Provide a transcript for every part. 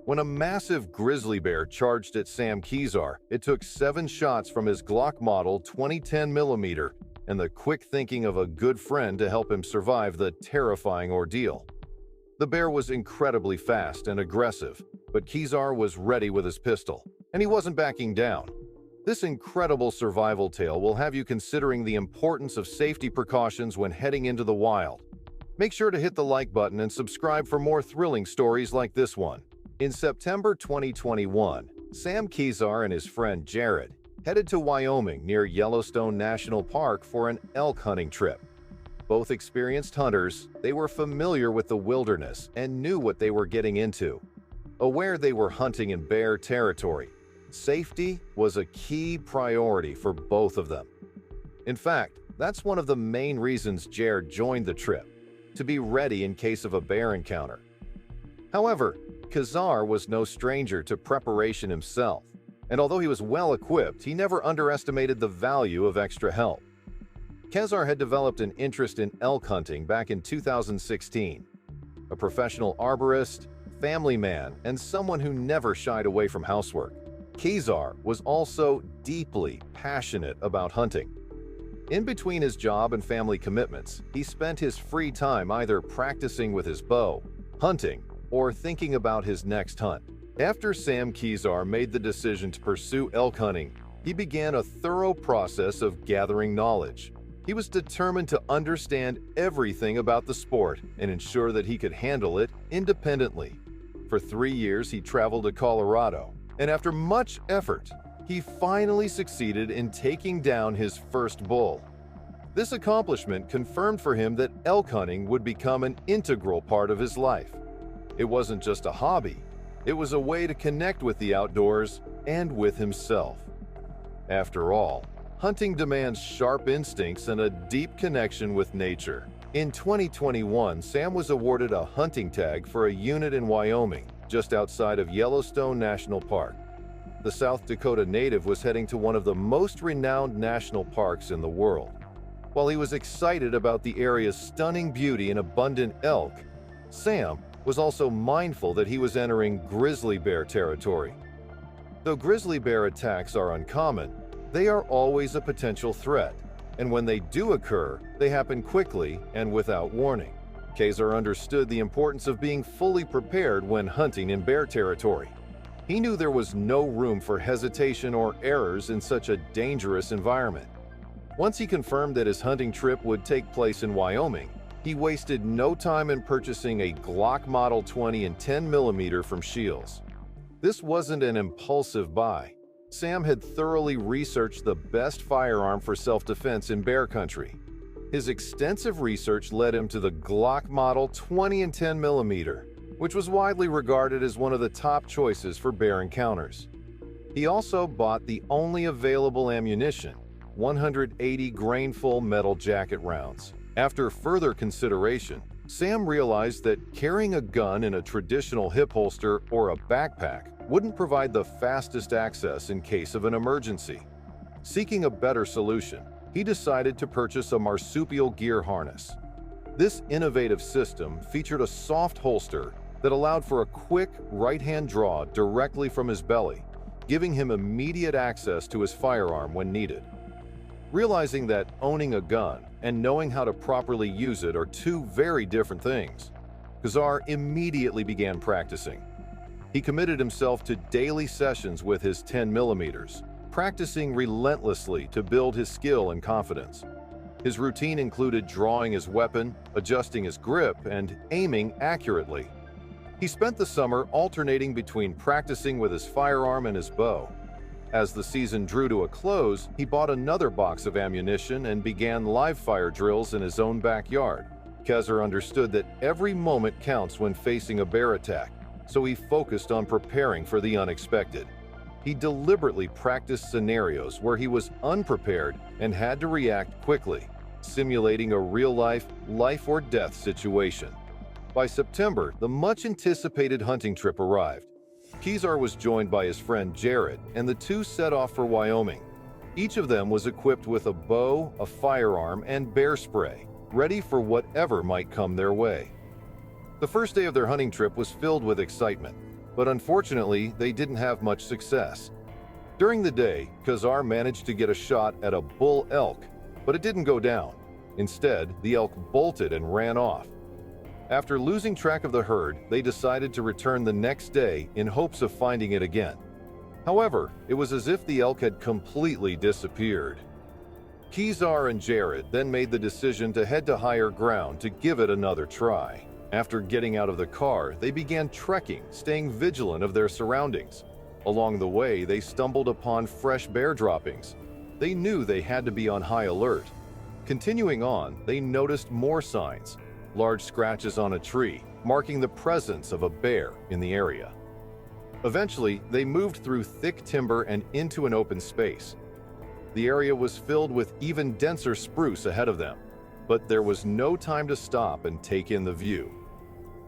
When a massive grizzly bear charged at Sam Kezar, it took 7 shots from his Glock model 2010mm and the quick thinking of a good friend to help him survive the terrifying ordeal. The bear was incredibly fast and aggressive, but Kezar was ready with his pistol, and he wasn't backing down. This incredible survival tale will have you considering the importance of safety precautions when heading into the wild. Make sure to hit the like button and subscribe for more thrilling stories like this one. In September 2021, Sam Kezar and his friend Jared headed to Wyoming near Yellowstone National Park for an elk hunting trip. Both experienced hunters, they were familiar with the wilderness and knew what they were getting into. Aware they were hunting in bear territory, safety was a key priority for both of them. In fact, that's one of the main reasons Jared joined the trip, to be ready in case of a bear encounter. However, Kezar was no stranger to preparation himself, and although he was well equipped, he never underestimated the value of extra help. Kezar had developed an interest in elk hunting back in 2016. A professional arborist, family man, and someone who never shied away from housework, Kezar was also deeply passionate about hunting. In between his job and family commitments, he spent his free time either practicing with his bow, hunting, or thinking about his next hunt. After Sam Kezar made the decision to pursue elk hunting, he began a thorough process of gathering knowledge. He was determined to understand everything about the sport and ensure that he could handle it independently. For 3 years, he traveled to Colorado, and after much effort, he finally succeeded in taking down his first bull. This accomplishment confirmed for him that elk hunting would become an integral part of his life. It wasn't just a hobby, it was a way to connect with the outdoors and with himself. After all, hunting demands sharp instincts and a deep connection with nature. In 2021, Sam was awarded a hunting tag for a unit in Wyoming, just outside of Yellowstone National Park. The South Dakota native was heading to one of the most renowned national parks in the world. While he was excited about the area's stunning beauty and abundant elk, Sam was also mindful that he was entering grizzly bear territory. Though grizzly bear attacks are uncommon, they are always a potential threat, and when they do occur, they happen quickly and without warning. Kezar understood the importance of being fully prepared when hunting in bear territory. He knew there was no room for hesitation or errors in such a dangerous environment. Once he confirmed that his hunting trip would take place in Wyoming, he wasted no time in purchasing a Glock Model 20 and 10mm from Shields. This wasn't an impulsive buy. Sam had thoroughly researched the best firearm for self-defense in bear country. His extensive research led him to the Glock Model 20 and 10mm, which was widely regarded as one of the top choices for bear encounters. He also bought the only available ammunition, 180 grain-full metal jacket rounds. After further consideration, Sam realized that carrying a gun in a traditional hip holster or a backpack wouldn't provide the fastest access in case of an emergency. Seeking a better solution, he decided to purchase a marsupial gear harness. This innovative system featured a soft holster that allowed for a quick right-hand draw directly from his belly, giving him immediate access to his firearm when needed. Realizing that owning a gun and knowing how to properly use it are two very different things, Kezar immediately began practicing. He committed himself to daily sessions with his 10mm, practicing relentlessly to build his skill and confidence. His routine included drawing his weapon, adjusting his grip, and aiming accurately. He spent the summer alternating between practicing with his firearm and his bow. As the season drew to a close, he bought another box of ammunition and began live-fire drills in his own backyard. Kezar understood that every moment counts when facing a bear attack, so he focused on preparing for the unexpected. He deliberately practiced scenarios where he was unprepared and had to react quickly, simulating a real-life, life-or-death situation. By September, the much-anticipated hunting trip arrived. Kezar was joined by his friend Jared, and the two set off for Wyoming. Each of them was equipped with a bow, a firearm, and bear spray, ready for whatever might come their way. The first day of their hunting trip was filled with excitement. but unfortunately, they didn't have much success. During the day, Kezar managed to get a shot at a bull elk, but it didn't go down. Instead, the elk bolted and ran off. After losing track of the herd, they decided to return the next day in hopes of finding it again. However, it was as if the elk had completely disappeared. Kezar and Jared then made the decision to head to higher ground to give it another try. After getting out of the car, they began trekking, staying vigilant of their surroundings. Along the way, they stumbled upon fresh bear droppings. They knew they had to be on high alert. Continuing on, they noticed more signs, large scratches on a tree, marking the presence of a bear in the area. Eventually, they moved through thick timber and into an open space. The area was filled with even denser spruce ahead of them, but there was no time to stop and take in the view.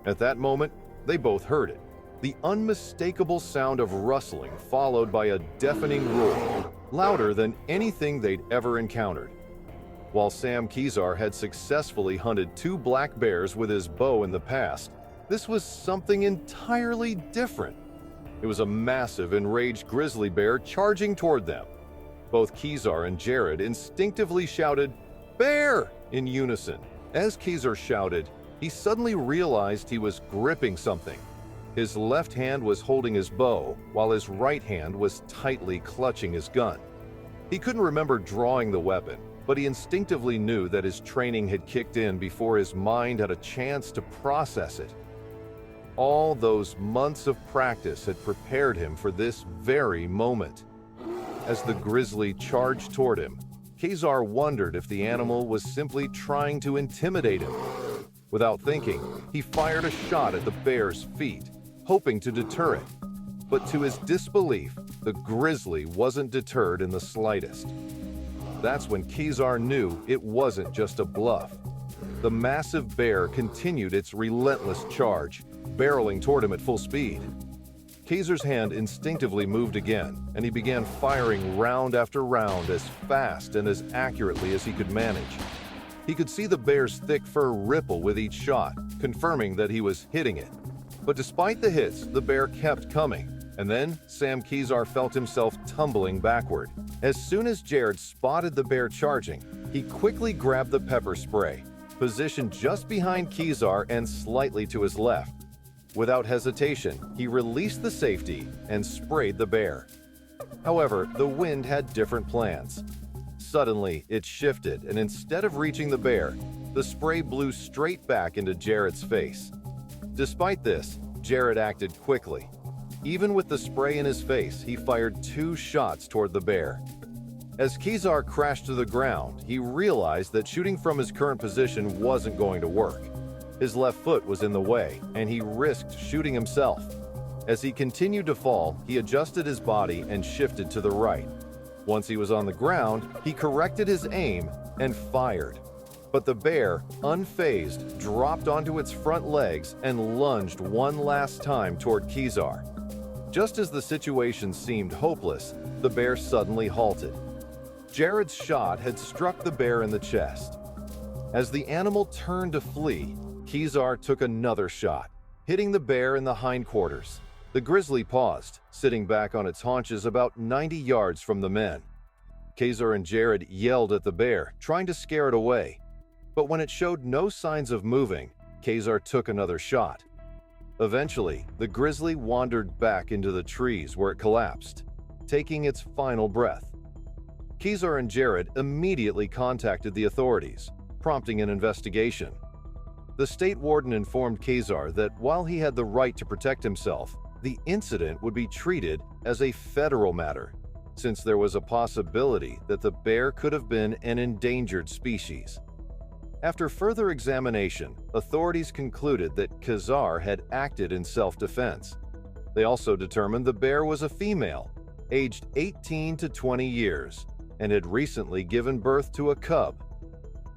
At that moment, they both heard it. The unmistakable sound of rustling followed by a deafening roar, louder than anything they'd ever encountered. While Sam Kezar had successfully hunted 2 black bears with his bow in the past, this was something entirely different. It was a massive, enraged grizzly bear charging toward them. Both Kezar and Jared instinctively shouted, "Bear!" in unison. As Kezar shouted, he suddenly realized he was gripping something. His left hand was holding his bow, while his right hand was tightly clutching his gun. He couldn't remember drawing the weapon, but he instinctively knew that his training had kicked in before his mind had a chance to process it. All those months of practice had prepared him for this very moment. As the grizzly charged toward him, Kezar wondered if the animal was simply trying to intimidate him. Without thinking, he fired a shot at the bear's feet, hoping to deter it. But to his disbelief, the grizzly wasn't deterred in the slightest. That's when Kezar knew it wasn't just a bluff. The massive bear continued its relentless charge, barreling toward him at full speed. Kezar's hand instinctively moved again, and he began firing round after round as fast and as accurately as he could manage. He could see the bear's thick fur ripple with each shot, confirming that he was hitting it. But despite the hits, the bear kept coming, and then Sam Kezar felt himself tumbling backward. As soon as Jared spotted the bear charging, he quickly grabbed the pepper spray, positioned just behind Kezar and slightly to his left. Without hesitation, he released the safety and sprayed the bear. However, the wind had different plans. Suddenly, it shifted, and instead of reaching the bear, the spray blew straight back into Jared's face. Despite this, Jared acted quickly. Even with the spray in his face, he fired 2 shots toward the bear. As Kezar crashed to the ground, he realized that shooting from his current position wasn't going to work. His left foot was in the way, and he risked shooting himself. As he continued to fall, he adjusted his body and shifted to the right. Once he was on the ground, he corrected his aim and fired. But the bear, unfazed, dropped onto its front legs and lunged one last time toward Kezar. Just as the situation seemed hopeless, the bear suddenly halted. Jared's shot had struck the bear in the chest. As the animal turned to flee, Kezar took another shot, hitting the bear in the hindquarters. The grizzly paused, sitting back on its haunches about 90 yards from the men. Kezar and Jared yelled at the bear, trying to scare it away. But when it showed no signs of moving, Kezar took another shot. Eventually, the grizzly wandered back into the trees where it collapsed, taking its final breath. Kezar and Jared immediately contacted the authorities, prompting an investigation. The state warden informed Kezar that while he had the right to protect himself, the incident would be treated as a federal matter, since there was a possibility that the bear could have been an endangered species. After further examination, authorities concluded that Kezar had acted in self-defense. They also determined the bear was a female, aged 18 to 20 years, and had recently given birth to a cub.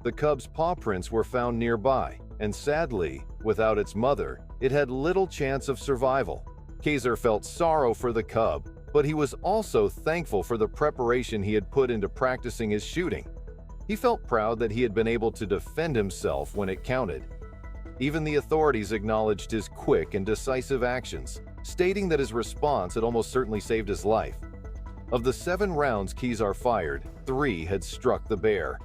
The cub's paw prints were found nearby, and sadly, without its mother, it had little chance of survival. Kezar felt sorrow for the cub, but he was also thankful for the preparation he had put into practicing his shooting. He felt proud that he had been able to defend himself when it counted. Even the authorities acknowledged his quick and decisive actions, stating that his response had almost certainly saved his life. Of the 7 rounds Kezar fired, 3 had struck the bear,